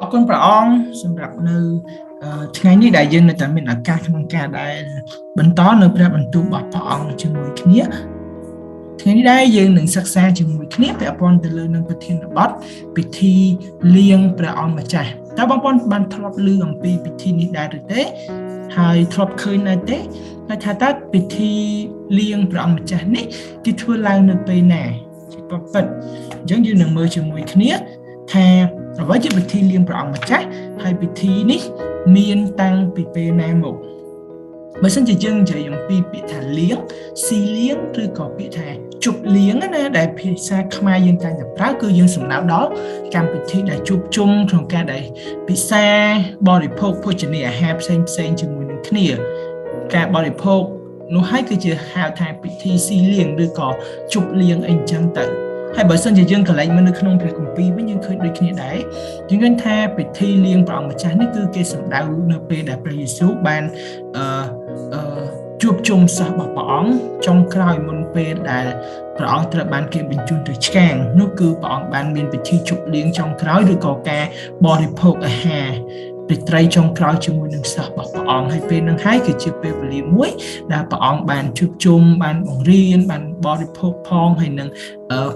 អរគុណព្រះអង្គសម្រាប់នៅថ្ងៃនេះដែលយើងនៅតែមានឱកាសក្នុងការដែលបន្តនៅព្រះបន្ទូលរបស់ព្រះអង្គជាមួយគ្នាថ្ងៃនេះដែរយើងនឹងសិក្សាជាមួយគ្នាពាក់ព័ន្ធទៅលើនឹងប្រធានបទពិធីលៀងព្រះអង្គម្ចាស់តើបងប្អូនបានធ្លាប់ឮអំពីពិធីនេះដែរឬទេហើយធ្លាប់ឃើញនៅទេហើយថាតើពិធីលៀងព្រះអង្គម្ចាស់នេះគេធ្វើឡើងនៅពេលណាជាពិតអញ្ចឹងយើងនឹងមើលជាមួយគ្នាថាអ្វីជាពិធីលៀងព្រះអង្គម្ចាស់ហើយពិធីនេះមានតាំងពីពេលណាមកបើសិនជាយើងនិយាយអំពីពាក្យថាលៀងស៊ីលៀងឬក៏ពាក្យថាជប់លៀងណាដែលភាសាខ្មែរយើងតែងតែប្រើគឺយើងសំដៅដល់កម្មវិធីដែលជួបជុំក្នុងការដែលពិសាបរិភោគភោជនាអាហារផ្សេងជាមួយនឹងគ្នាការបរិភោគនោះហើយគឺជាហៅថាពិធីស៊ីលៀងឬក៏ជប់លៀងអីចឹងទៅហើយបើសិនជាយើងកន្លែងមើលនៅក្នុងព្រះគម្ពីរវិញយើងឃើញដូចគ្នាដែរយើងឃើញថាពិធីលៀងព្រះអង្គម្ចាស់នេះគឺគេសម្ដៅនៅពេលដែលព្រះយេស៊ូវបានជួបជុំសិស្សរបស់ព្រះអង្គចុងក្រោយមុនពេលដែលព្រះអង្គត្រូវបានគេបញ្ជូនទៅឆ្កាងនោះគឺព្រះអង្គបានមានពិធីជប់លៀងចុងក្រោយឬក៏ការបរិភោគអាហាររាត្រីចុងក្រោយជាមួយនឹងសិស្សរបស់ព្រះអង្គហើយពេលនឹងហើយគឺជាពេលវេលាមួយដែលព្រះអង្គបានជួបជុំបានបង្រៀនបានបរិភោគផងហើយនឹង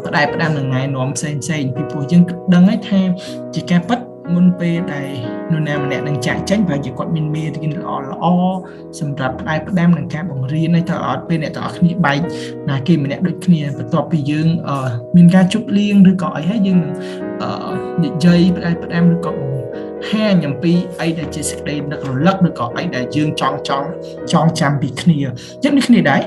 ផ្ដែផ្ដាំនឹងណែនាំផ្សេងពីព្រោះយើងដឹងហើយថាជាការពិតមុនពេលដែលនរណាម្នាក់នឹងចាក់ចេញប្រហែលជាគាត់មានមេរៀនល្អសម្រាប់ផ្ដែផ្ដាំនឹងការបង្រៀនហើយតើអត់ពេលអ្នកទាំងអស់គ្នាបែកណាគេម្នាក់ដូចគ្នាបន្ទាប់ពីយើងមានការជប់លៀងឬក៏អីហើយយើងនឹងនិយាយផ្ដែផ្ដាំឬក៏ហាញអំពីអីដែលជាសេចក្តីនឹករលឹកឬក៏អីដែលយើងចង់ចាំពីគ្នាចឹងដូចគ្នាដែរ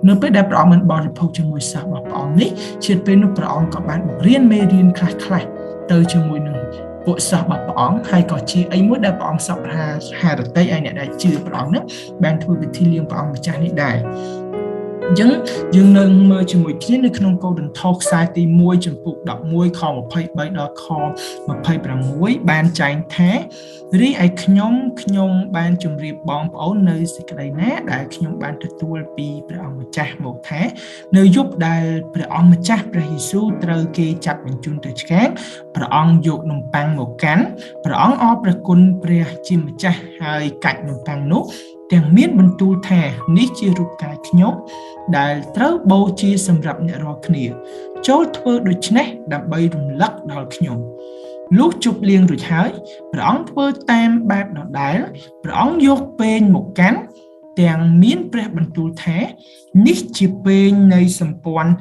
នៅពេលដែលព្រះអង្គបានបរិភោគជាមួយសិស្សរបស់ព្រះអង្គនេះជាពេលនោះព្រះអង្គក៏បានបង្រៀនមេរៀនខ្លះទៅជាមួយនឹងពួកសិស្សរបស់ព្រះអង្គហើយក៏ជាអីមួយដែលព្រះអង្គសពហារតីឲ្យអ្នកដែលជឿព្រះអង្គនឹងបានធ្វើពិធីលៀងព្រះអង្គម្ចាស់នេះដែរអញ្ចឹងយើងនឹងមើលជាមួយគ្នានៅក្នុងកូរិនថូសខ្សែទី1ចំពុក11ខ23ដល់ខ26បានចែងថារីឯខ្ញុំបានជម្រាបបងប្អូននៅសេចក្តីណាដែលខ្ញុំបានទទួលពីព្រះអង្គម្ចាស់មកថានៅយប់ដែលព្រះអង្គម្ចាស់ព្រះយេស៊ូវត្រូវគេចាត់បញ្ជូនទៅឆ្កាងព្រះអង្គយកនំប៉័ងមកកាន់ព្រះអង្គអរព្រះគុណព្រះជាម្ចាស់ហើយកាច់នំប៉័ងនោះទាំងមានបន្ទូលថានេះជារូបកាយខ្ញុំដែលត្រូវបូជាសម្រាប់អ្នករាល់គ្នាចូលធ្វើដូច្នេះដើម្បីរំលឹកដល់ខ្ញុំលុះជប់លៀងរួចហើយព្រះអង្គធ្វើតាមបែបដដែលព្រះអង្គយកពែងមកកាន់ទាំងមានព្រះបន្ទូលថានេះជាពែងនៃសម្ព័ន្ធ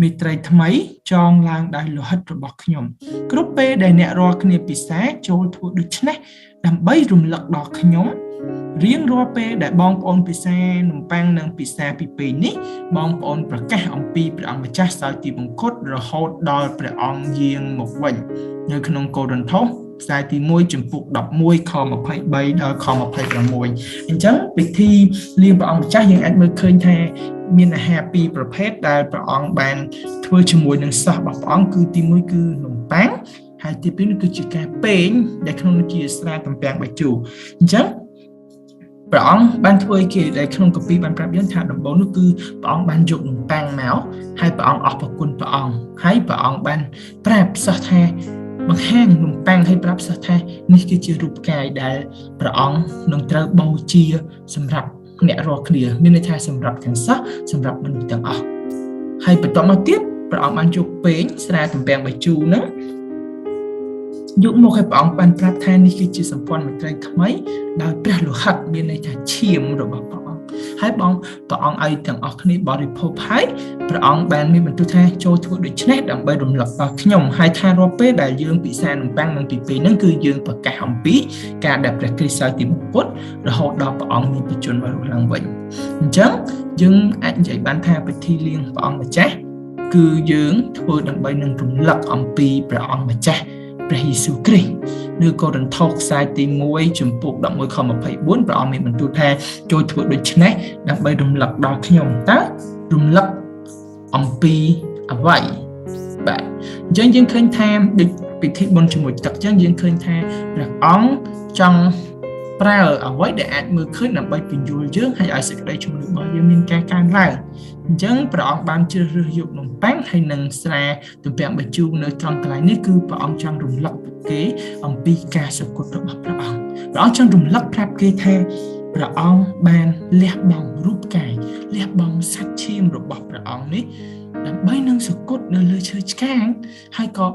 មេត្រីថ្មីចងឡើងដោយលោហិតរបស់ខ្ញុំគ្រប់ពេលដែលអ្នករាល់គ្នាពិសាចូលធ្វើដូច្នេះដើម្បីរំលឹកដល់ខ្ញុំរៀងរាល់ពេលដែលបងប្អូនពិសានំប៉័ងនិងពិសាពីពេលនេះបងប្អូនប្រកាសអំពីព្រះអង្គម្ចាស់សោយទីបង្គត់រហូតដល់ព្រះអង្គយាងមកវិញនៅក្នុងកូរិនថូសខ្សែទី1ចំពុក11ខ23ដល់ខ26អញ្ចឹងពិធីលៀងព្រះអង្គម្ចាស់យើងអាចមើលឃើញថាមានអាហារពីរប្រភេទដែលព្រះអង្គបានធ្វើជាមួយនឹងសិស្សរបស់ព្រះអង្គគឺទី1គឺនំប៉័ងហើយទី2នោះគឺជាការពែងដែលក្នុងនោះជាស្រាទំពាំងបាយជូរអញ្ចឹងព្រះអង្គបានធ្វើគេដែលក្នុងកាពីបានប្រាប់យើងថាដំបូងនោះគឺព្រះអង្គបានយកនំប៉័ងមកហើយព្រះអង្គអរគុណព្រះអង្គហើយព្រះអង្គបានប្រាប់សិស្សថាបង្ហាញនំប៉័ងឲ្យប្រាប់សិស្សថានេះគឺជារូបកាយដែលព្រះអង្គនឹងត្រូវបូជាសម្រាប់អ្នករាល់គ្នាមានន័យថាសម្រាប់ទាំងសិស្សសម្រាប់មនុស្សទាំងអស់ហើយបន្តមកទៀតព្រះអង្គបានយកពែងស្រាទំពាំងបាយជូរហ្នឹងយកមកឲ្យព្រះអង្គបានប្រាប់ថានេះគឺជាសម្ព័ន្ធមេត្រីថ្មីដោយព្រះលោហិតមានន័យថាឈាមរបស់ព្រះអង្គហើយព្រះអង្គឲ្យទាំងអស់គ្នាបរិភោគហើយព្រះអង្គបានមានបន្ទូលថាចូលធ្វើដូច្នេះដើម្បីរំលឹកដល់ខ្ញុំហើយថារាល់ពេលដែលយើងពិសានំប៉័ងនឹងពីពេលហ្នឹងគឺយើងប្រកាសអំពីការដែលព្រះគ្រីស្ទសោយទីបង្គត់រហូតដល់ព្រះអង្គមានបញ្ជូនមករស់ឡើងវិញអញ្ចឹងយើងអាចនិយាយបានថាពិធីលៀងព្រះអង្គម្ចាស់គឺយើងធ្វើដើម្បីនឹងរំលឹកអំពីព្រះអង្គម្ចាស់ព្រះយេស៊ូវគ្រីស្ទនៅកូរិនថូសខ្សែទី1ចំពុក11ខ24ព្រះអង្គមានបន្ទូលថាចូលធ្វើដូច្នេះដើម្បីរំលឹកដល់ខ្ញុំតើរំលឹកអំពីអ្វីបាទអញ្ចឹងយើងឃើញថាដូចពិធីបុណ្យជាមួយទឹកអញ្ចឹងយើងឃើញថាព្រះអង្គចង់ ប្រើអ្វីដែលអាចមើលឃើញដើម្បីពន្យល់យើងឲ្យសេចក្តីជំនឿរបស់យើងមានការកើនឡើងអញ្ចឹងព្រះអង្គបានជ្រើសរើសយកនំប៉័ងហើយនិងស្រាទំពាំងបាយជូរនៅត្រង់កន្លែងនេះគឺព្រះអង្គចង់រំលឹកគេអំពីការសុគតរបស់ព្រះអង្គចង់រំលឹកប្រាប់គេថាព្រះអង្គបានលះបង់រូបកាយលះបង់សាច់ឈាមរបស់ព្រះអង្គនេះដើម្បីនឹងសុគតនៅលើឈើឆ្កាងហើយក៏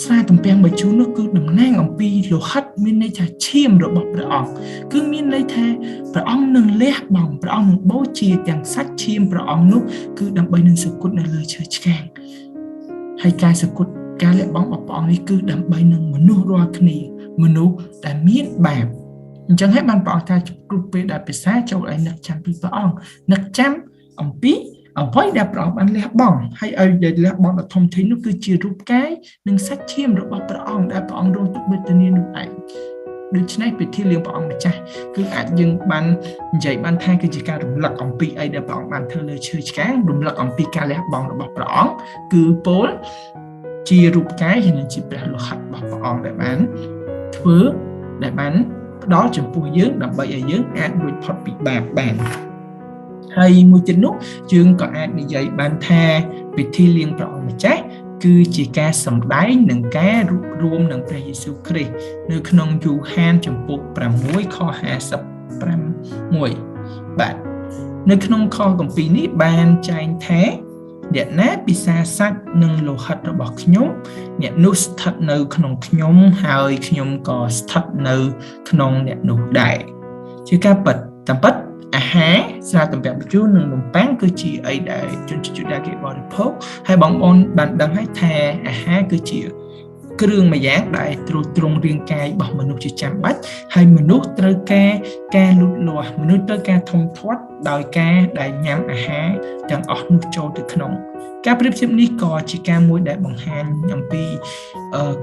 ស្រាទំពាំងបាយជូរនោះគឺតំណាងអំពីលោហិតមានន័យថាឈាមរបស់ព្រះអង្គគឺមានន័យថាព្រះអង្គនឹងលះបង់ព្រះអង្គនឹងបូជាទាំងសាច់ឈាមព្រះអង្គនោះគឺដើម្បីនឹងសុគតនៅលើឈើឆ្កាងហើយការសុគតការលះបង់របស់ព្រះអង្គនេះគឺដើម្បីនឹងមនុស្សរាល់គ្នាមនុស្សដែលមានបាបអញ្ចឹងហើយបានព្រះអង្គថាគ្រប់ពេលដែលពិសាចូលឲ្យនឹកចាំពីព្រះអង្គនឹកចាំអំពីអ្វីដែលព្រះអង្គបានលះបង់ហើយឲ្យដែលលះបង់ដ៏ធំធេងនោះគឺជារូបកាយនិងសាច់ឈាមរបស់ព្រះអង្គដែលព្រះអង្គរងទុក្ខវេទនានោះឯងដូច្នេះពិធីលៀងព្រះអង្គម្ចាស់គឺអាចយើងបាននិយាយបានថាគឺជាការរំលឹកអំពីអីដែលព្រះអង្គបានធ្វើលើឈើឆ្កាងរំលឹកអំពីការលះបង់របស់ព្រះអង្គគឺពោលជារូបកាយហើយនិងជាព្រះលោហិតរបស់ព្រះអង្គដែលបានធ្វើដែលបានផ្ដល់ចំពោះយើងដើម្បីឲ្យយើងអាចរួចផុតពីបាបបានហើយមួយទៀតនោះយើងក៏អាចនិយាយបានថាពិធីលៀងព្រះអង្គម្ចាស់គឺជាការសម្ដែងនឹងការរួបរวมនឹងព្រះយេស៊ូវគ្រីស្ទនៅក្នុងយូហានចំពុក6ខ56បាទនៅក្នុងខគម្ពីរនេះបានចែងថាអ្នកណាពិសាសាច់និងលោហិតរបស់ខ្ញុំអ្នកនោះស្ថិតនៅក្នុងខ្ញុំហើយខ្ញុំក៏ស្ថិតនៅក្នុងអ្នកនោះដែរជាការពិតតាមពិតអាហារស្រាទំពាំងបាយជូរនិងនំប៉័ងគឺជាអីដែលជនជាតិយូដាគេបរិភោគហើយបងប្អូនបានដឹងហើយថាអាហារគឺជាគ្រឿងមួយយ៉ាងដែលទ្រទ្រង់រាងកាយរបស់មនុស្សជាចាំបាច់ហើយមនុស្សត្រូវការលូតលាស់មនុស្សត្រូវការធំធាត់ដោយការដែលញ៉ាំអាហារទាំងអស់នោះចូលទៅក្នុងការប្រៀបធៀបនេះក៏ជាការមួយដែលបង្ហាញអំពី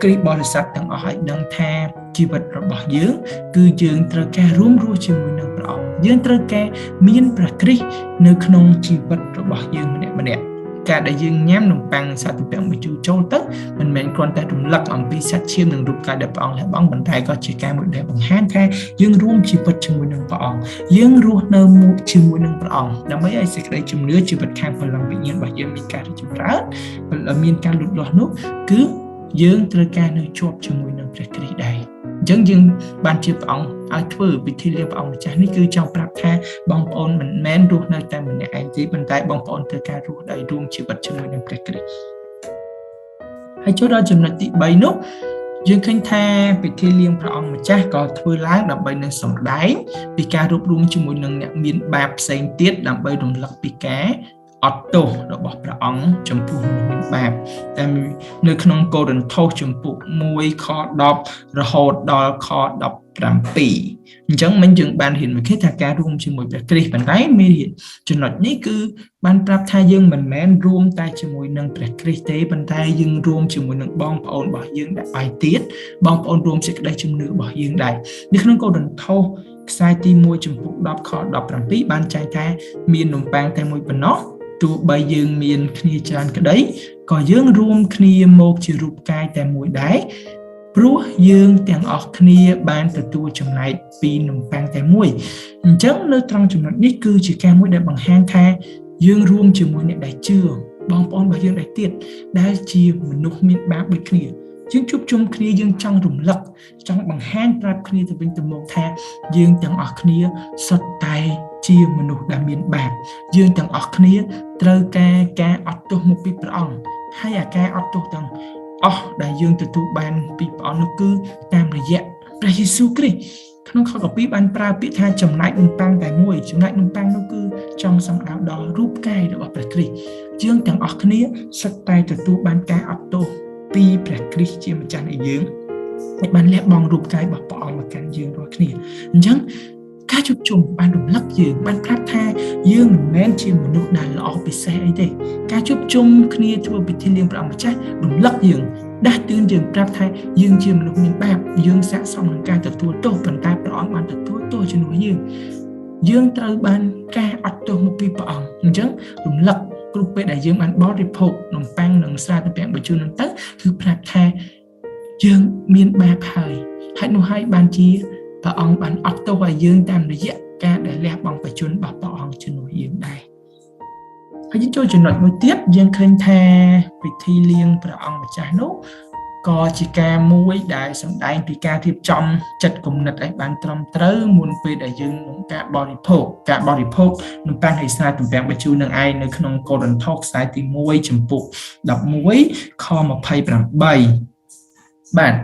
គ្រីស្ទបរិស័ទទាំងអស់ឲ្យដឹងថាជីវិតរបស់យើងគឺយើងត្រូវការរួមរស់ជាមួយនឹងព្រះអង្គយើងត្រូវការមានព្រះគ្រីស្ទនៅក្នុងជីវិតរបស់យើងម្នាក់ការដែលយើងញ៉ាំនំប៉័ងនិងសាច់ទំពាំងបាយជូរចូលទៅមិនមែនគ្រាន់តែរំលឹកអំពីសាច់ឈាមនិងរូបកាយដែលព្រះអង្គលះបង់ប៉ុន្តែក៏ជាការមួយដែលបង្ហាញថាយើងរួមជីវិតជាមួយនឹងព្រះអង្គយើងរស់នៅជាមួយនឹងព្រះអង្គដើម្បីឲ្យសេចក្តីជំនឿជីវិតខាងព្រលឹងវិញ្ញាណរបស់យើងមានការរីកចម្រើនមានការលូតលាស់នោះគឺយើងត្រូវការនៅជាប់ជាមួយនឹងព្រះគ្រីស្ទដែរអញ្ចឹងយើងបានជាព្រះអង្គឲ្យធ្វើពិធីលៀងព្រះអង្គម្ចាស់នេះគឺចង់ប្រាប់ថាបងប្អូនមិនមែនរស់នៅតែម្នាក់ឯងទេប៉ុន្តែបងប្អូនត្រូវការរស់ដោយរួមជីវិតជាមួយនឹងព្រះគ្រីស្ទហើយចូលដល់ចំណុចទី3នោះយើងឃើញថាពិធីលៀងព្រះអង្គម្ចាស់ក៏ធ្វើឡើងដើម្បីនឹងសម្ដែងពីការរួបរวมជាមួយនឹងអ្នកមានបាបផ្សេងទៀតដើម្បីរំលឹកពីការអត់ទោសរបស់ព្រះអង្គចំពោះមនុស្សមានបាបតែនៅក្នុងកូរិនថូសចំពុក1ខ10រហូតដល់ខ17អញ្ចឹងមិញយើងបានរៀនមកថាការរួមជាមួយព្រះគ្រីស្ទប៉ុន្តែមេរៀនចំណុចនេះគឺបានប្រាប់ថាយើងមិនមែនរួមតែជាមួយនឹងព្រះគ្រីស្ទទេប៉ុន្តែយើងរួមជាមួយនឹងបងប្អូនរបស់យើងដែលឯទៀតបងប្អូនរួមសេចក្តីជំនឿរបស់យើងដែរនៅក្នុងកូរិនថូសខ្សែទី1ចំពុក10ខ17បានចែងថាមាននំប៉័ងតែមួយប៉ុណ្ណោះទោះបីយើងមានគ្នាច្រើនក្តីក៏យើងរួមគ្នាមកជារូបកាយតែមួយដែរព្រោះយើងទាំងអស់គ្នាបានទទួលចំណែកពីនំប៉័ងតែមួយអញ្ចឹងនៅត្រង់ចំណុចនេះគឺជាការមួយដែលបង្ហាញថាយើងរួមជាមួយអ្នកដែលជឿបងប្អូនរបស់យើងដែរទៀតដែលជាមនុស្សមានបាបដូចគ្នាយើងជួបជុំគ្នាយើងចង់រំលឹកចង់បង្ហាញប្រាប់គ្នាទៅវិញទៅមកថាយើងទាំងអស់គ្នាសុទ្ធតែជាមនុស្សដែលមានបាបយើងទាំងអស់គ្នាត្រូវការអត់ទោសមកពីព្រះអង្គហើយអាការអត់ទោសទាំងអស់ដែលយើងទទួលបានពីព្រះអង្គនោះគឺតាមរយៈព្រះយេស៊ូវគ្រីស្ទក្នុងខ12បានប្រើពាក្យថាចំណែកនំប៉័ងតែមួយចំណែកនំប៉័ងនោះគឺចង់សំដៅដល់រូបកាយរបស់ព្រះគ្រីស្ទយើងទាំងអស់គ្នាសុទ្ធតែទទួលបានការអត់ទោសពីព្រះគ្រីស្ទជាម្ចាស់នៃយើងដែលបានលះបង់រូបកាយរបស់ព្រះអង្គមកកាន់យើងរាល់គ្នាអញ្ចឹងការជួបជុំបានរំលឹកយើងបានប្រាប់ថាយើងមិនមែនជាមនុស្សដែលល្អពិសេសអីទេការជួបជុំគ្នាធ្វើពិធីលៀងព្រះអង្គម្ចាស់រំលឹកយើងដាស់តឿនយើងប្រាប់ថាយើងជាមនុស្សមានបាបយើងស័ក្តិសមនឹងការទទួលទោសប៉ុន្តែព្រះអង្គបានទទួលទោសជំនួសយើងត្រូវបានការអត់ទោសមកពីព្រះអង្គអញ្ចឹងរំលឹកគ្រប់ពេលដែលយើងបានបរិភោគនំប៉័ងនិងស្រាទំពាំងបាយជូរនឹងទៅគឺប្រាប់ថាយើងមានបាបហើយហេតុនោះហើយបានជា ព្រះអង្គបានអត់ទោសឲ្យយើងតាមរយៈការដែលលះបង់បច្ចុប្បន្នរបស់ព្រះអង្គជំនួសយើងដែរហើយយើងចូលចំណុចមួយទៀតយើងឃើញថាពិធីលៀងព្រះអង្គម្ចាស់នោះក៏ជាការមួយដែលសម្ដែងពីការរៀបចំចិត្តគំនិតឲ្យបានត្រឹមត្រូវមុនពេលដែលយើងនឹងការបរិភោគនំប៉័ងហើយស្រាទំពាំងបញ្ជូរនឹងឯងនៅក្នុងកូរិនថូសខ្សែទី1ចំពុក11ខ28បាទ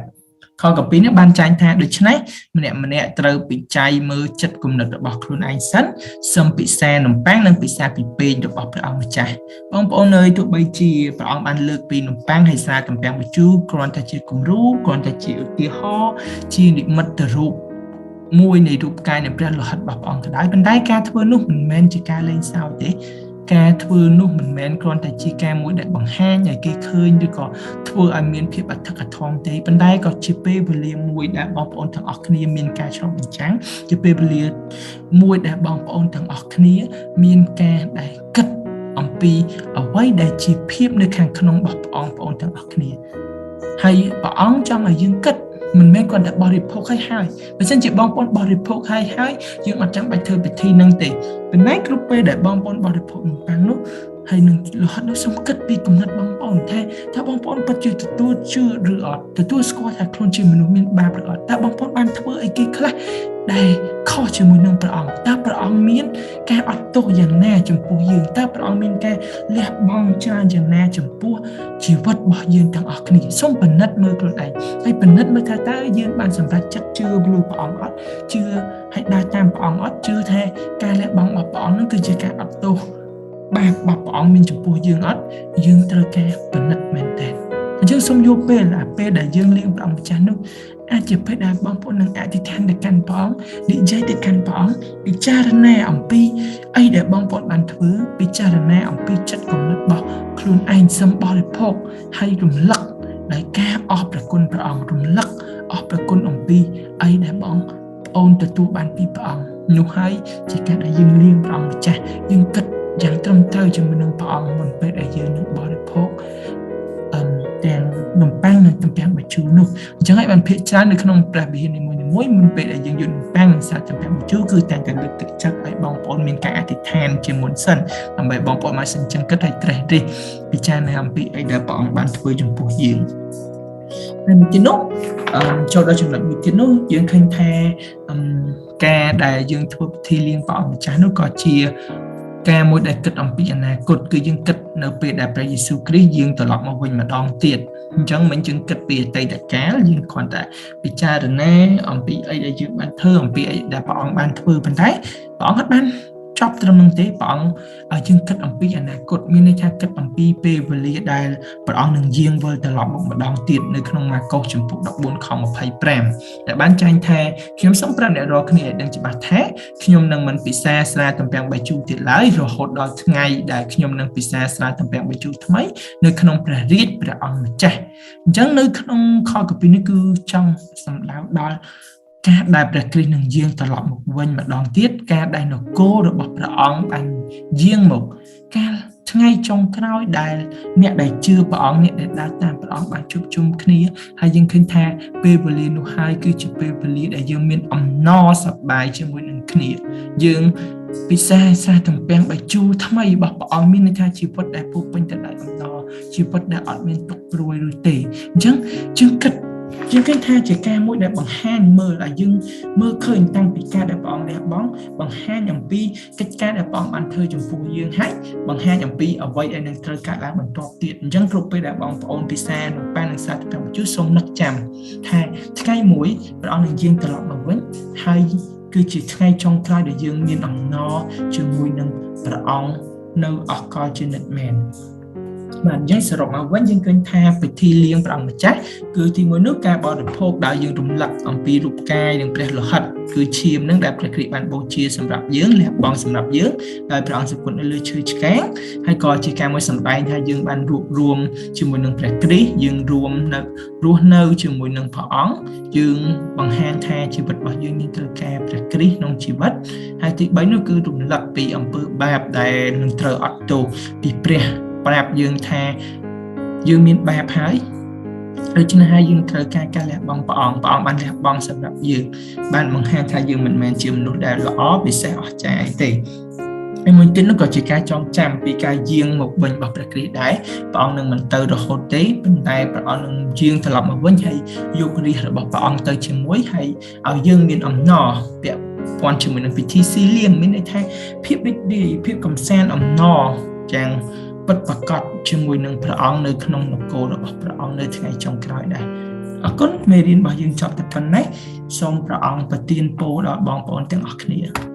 ខកពីនេះបានចែងថាដូច្នេះម្នាក់ត្រូវពិច័យមើលចិត្តគំនិតរបស់ខ្លួនឯងសិនសឹមពិសានំប៉័ងនិងពិសាពីពេករបស់ព្រះអង្គម្ចាស់បងប្អូនអើយទោះបីជាព្រះអង្គបានលើកពីនំប៉័ងហើយស្រាទំពាំងបញ្ជូរគ្រាន់តែជាគំរូគ្រាន់តែជាឧទាហរណ៍ជានិមិត្តរូបមួយនៃរូបកាយនៃព្រះលោហិតរបស់ព្រះអង្គក៏ដោយប៉ុន្តែការធ្វើនោះមិនមែនជាការលេងសើចទេការធ្វើនោះមិនមែនគ្រាន់តែជាការមួយដែលបង្ហាញឲ្យគេឃើញឬក៏ធ្វើឲ្យមានភាពអធិកអធមទេប៉ុន្តែក៏ជាពេលវេលាមួយដែលបងប្អូនទាំងអស់គ្នាមានការឆ្លុះបញ្ចាំងជាពេលវេលាមួយដែលបងប្អូនទាំងអស់គ្នាមានការដែលគិតអំពីអ្វីដែលជាភាពនៅខាងក្នុងរបស់បងប្អូនទាំងអស់គ្នាហើយព្រះអង្គចង់ឲ្យយើងគិតមិនមែនគ្រាន់តែបរិភោគហើយបើមិនជាបងប្អូនបរិភោគហើយយើងអត់ចាំបាច់ធ្វើពិធីនឹងទេប៉ុន្តែគ្រប់ពេលដែលបងប្អូនបរិភោគនំប៉័ងនោះហើយនឹងលោហិតនោះសូមគិតពីគំនិតបងប្អូនថាបងប្អូនពិតជាទទួលជឿឬអត់ទទួលស្គាល់ថាខ្លួនជាមនុស្សមានបាបឬអត់តើបងប្អូនបានធ្វើអីគេខ្លះដែលខុសជាមួយនឹងព្រះអង្គតើព្រះអង្គមានការអត់ទោសយ៉ាងណាចំពោះយើងតើព្រះអង្គមានការលះបង់ច្រើនយ៉ាងណាចំពោះជីវិតរបស់យើងទាំងអស់គ្នាសូមពិនិត្យមើលខ្លួនឯងហើយពិនិត្យមើលថាតើយើងបានសម្រេចចិត្តជឿលើព្រះអង្គអត់ជឿហើយដើរតាមព្រះអង្គអត់ជឿថាការលះបង់របស់ព្រះអង្គនឹងគឺជាការអត់ទោសបាបរបស់ព្រះអង្គមានចំពោះយើងអត់យើងត្រូវការពិនិត្យមែនតើយើងសូមយកពេលដែលយើងលៀងព្រះអង្គម្ចាស់នោះអាចជាពេលដែលបងប្អូននឹងអធិដ្ឋានទៅកាន់ព្រះអង្គនិយាយទៅកាន់ព្រះអង្គពិចារណាអំពីអីដែលបងប្អូនបានធ្វើពិចារណាអំពីចិត្តគំនិតរបស់ខ្លួនឯងសូមបរិភោគហើយរំលឹកដោយការអរព្រះគុណព្រះអង្គរំលឹកអរព្រះគុណអំពីអីដែលបងប្អូនទទួលបានពីព្រះអង្គនោះហើយជាការដែលយើងលៀងព្រះអង្គម្ចាស់យើងគិតយ៉ាងត្រឹមត្រូវជាមួយនឹងព្រះអង្គមុនពេលដែលយើងនឹងបរិភោគទាំងនំប៉័ងនិងទំពាំងបញ្ជូរនោះអញ្ចឹងហើយបានភាគច្រើននៅក្នុងព្រះវិហារនីមួយៗមុនពេលដែលយើងយកនំប៉័ងនិងសាទំពាំងបញ្ជូរគឺតែងតែលើកទឹកចិត្តឲ្យបងប្អូនមានការអធិដ្ឋានជាមុនសិនដើម្បីបងប្អូនមកសិនចឹងគិតឲ្យត្រេះរិះពិចារណាអំពីអីដែលព្រះអង្គបានធ្វើចំពោះយើងហើយមួយទៀតនោះចូលដល់ចំណុចមួយទៀតនោះយើងឃើញថាការដែលយើងធ្វើពិធីលៀងព្រះអង្គម្ចាស់នោះក៏ជាការមួយដែលគិតអំពីអនាគតគឺយើងគិតនៅពេលដែលព្រះយេស៊ូវគ្រីស្ទយាងត្រឡប់មកវិញម្ដងទៀតអញ្ចឹងមិនយើងគិតពីអតីតកាលយើងគ្រាន់តែពិចារណាអំពីអីដែលយើងបានធ្វើអំពីអីដែលព្រះអង្គបានធ្វើប៉ុន្តែព្រះអង្គអត់បានចប់ត្រឹមនោះទេព្រះអង្គឲ្យយើងគិតអំពីអនាគតមានន័យថាគិតអំពីពេលវេលាដែលព្រះអង្គនឹងយាងវិលត្រឡប់មកម្ដងទៀតនៅក្នុងម៉ាកុសចំពុក14ខ25ដែលបានចែងថាខ្ញុំសូមប្រាប់អ្នករាល់គ្នាឲ្យដឹងច្បាស់ថាខ្ញុំនឹងមិនពិសាស្រាទំពាំងបាយជូរទៀតឡើយរហូតដល់ថ្ងៃដែលខ្ញុំនឹងពិសាស្រាទំពាំងបាយជូរថ្មីនៅក្នុងព្រះរាជព្រះអង្គម្ចាស់អញ្ចឹងនៅក្នុងខកពីនេះគឺចង់សម្ដៅដល់ការដែលព្រះគ្រីស្ទនឹងយាងត្រឡប់មកវិញម្ដងទៀតការដែលនគររបស់ព្រះអង្គបានយាងមកកាលថ្ងៃចុងក្រោយដែលអ្នកដែលជឿព្រះអង្គអ្នកដែលដើរតាមព្រះអង្គបានជួបជុំគ្នាហើយយើងឃើញថាពេលវេលានោះហើយគឺជាពេលវេលាដែលយើងមានអំណរសប្បាយជាមួយនឹងគ្នាយើងពិសាស្រាទំពាំងបាយជូរថ្មីរបស់ព្រះអង្គមានន័យថាជីវិតដែលពោរពេញទៅដោយអំណរជីវិតដែលអត់មានទុក្ខព្រួយឬទេអញ្ចឹងយើងគិតយើងឃើញថាជាការមួយដែលបង្ហាញមើលឲ្យយើងមើលឃើញតាំងពីការដែលព្រះអង្គលះបង់បង្ហាញអំពីកិច្ចការដែលព្រះអង្គបានធ្វើចំពោះយើងហើយបង្ហាញអំពីអ្វីដែលនឹងត្រូវកើតឡើងបន្ទាប់ទៀតអញ្ចឹងគ្រប់ពេលដែលបងប្អូនពិសានំប៉័ងនិងសាទំពាំងបញ្ជូរសូមនឹកចាំថាថ្ងៃមួយព្រះអង្គនឹងយាងត្រឡប់មកវិញហើយគឺជាថ្ងៃចុងក្រោយដែលយើងមានអំណរជាមួយនឹងព្រះអង្គនៅអកលជានិច្ចមែនបាទយើងសរុបមកវិញយើងឃើញថាពិធីលៀងព្រះអង្គម្ចាស់គឺទីមួយនោះការបរិភោគដែលយើងរំលឹកអំពីរូបកាយនិងព្រះលោហិតគឺឈាមនឹងដែលព្រះគ្រីស្ទបានបូជាសម្រាប់យើងលះបង់សម្រាប់យើងដោយព្រះអង្គសគត់នៅលើឈើឆ្កាងហើយក៏ជាការមួយសម្ដែងថាយើងបានរួបរวมជាមួយនឹងព្រះគ្រីស្ទយើងរួមនៅរស់នៅជាមួយនឹងព្រះអង្គយើងបង្ហាញថាជីវិតរបស់យើងមានត្រូវការព្រះគ្រីស្ទក្នុងជីវិតហើយទី3នោះគឺរំលឹកពីអំពើបាបដែលនឹងត្រូវអត់ទោសពីព្រះប្រាប់យើងថាយើងមានបាបហើយ ដូច្នេះហើយយើងត្រូវការការលះបង់ព្រះអង្គបានលះបង់សម្រាប់យើងបានបង្ហាញថាយើងមិនមែនជាមនុស្សដែលល្អពិសេសអស្ចារ្យទេហើយមួយទៀតនោះក៏ជាការចងចាំពីការយាងមកវិញរបស់ព្រះគ្រីស្ទដែរព្រះអង្គនឹងមិនទៅរហូតទេប៉ុន្តែព្រះអង្គនឹងយាងត្រឡប់មកវិញហើយយករាជរបស់ព្រះអង្គទៅជាមួយហើយឲ្យយើងមានអំណរពាក់ព័ន្ធជាមួយនឹងពិធីស៊ីលៀងមានន័យថាភាពរីករាយភាពកំសាន្តអំណរយ៉ាងពិតប្រាកដជាមួយនឹងព្រះអង្គនៅក្នុងនគររបស់ព្រះអង្គនៅថ្ងៃចុងក្រោយដែរអរគុណមេរៀនរបស់យើងចប់តែប៉ុណ្ណេះសូមព្រះអង្គប្រទានពរដល់បងប្អូនទាំងអស់គ្នា